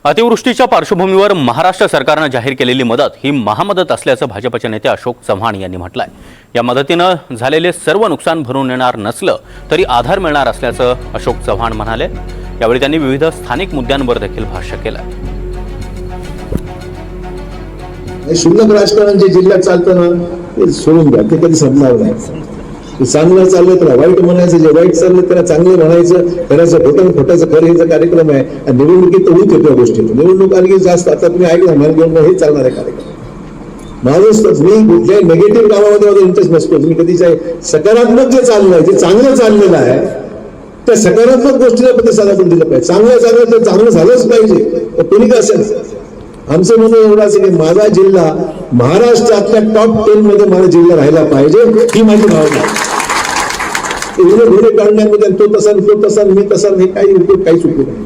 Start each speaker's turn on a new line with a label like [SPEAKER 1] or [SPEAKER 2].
[SPEAKER 1] अतिवृष्टीच्या पार्श्वभूमीवर महाराष्ट्र सरकारने जाहीर केलेली मदत ही महामदत असल्याचं भाजपचे नेते अशोक चव्हाण यांनी म्हटलंय। या मदतीनं झालेले सर्व नुकसान भरून येणार नसलं तरी आधार मिळणार असल्याचं अशोक चव्हाण म्हणाले। यावेळी त्यांनी विविध स्थानिक मुद्द्यांवर देखील भाष्य केलं।
[SPEAKER 2] शुल्लक राजकारण जे जिल्ह्यात चालतं ना ते सोडून द्या, ते कधी संपणार नाही। चांगलं चाललं तर वाईट म्हणायचं, जे वाईट चाललं त्याला चांगलं म्हणायचं, त्याचं खोटाचं खरं हेचा कार्यक्रम आहे। आणि निवडणुकीत होत येतो गोष्टी, निवडणूक आली जास्त आता तुम्ही ऐकलं मन घेऊन हे चालणार आहे कार्यक्रम। माझं मी कुठल्याही नेगेटिव्ह कामामध्ये माझा इंटरेस्ट नसतो। मी कधी सकारात्मक जे चाललंय, जे चांगलं चाललेलं आहे त्या सकारात्मक गोष्टीला प्रतिसाद आपण दिला पाहिजे। चांगलं तर चांगलं झालंच पाहिजे, तर कोणी का असेल। आमचं म्हणणं एवढंच आहे की माझा जिल्हा महाराष्ट्रातल्या टॉप 10 मध्ये माझा जिल्हा राहिला पाहिजे, ही माझी भावना आहे। काढण्यामध्ये तो तसा मी तसा, हे काही उपयोग काहीच उपयोग नाही।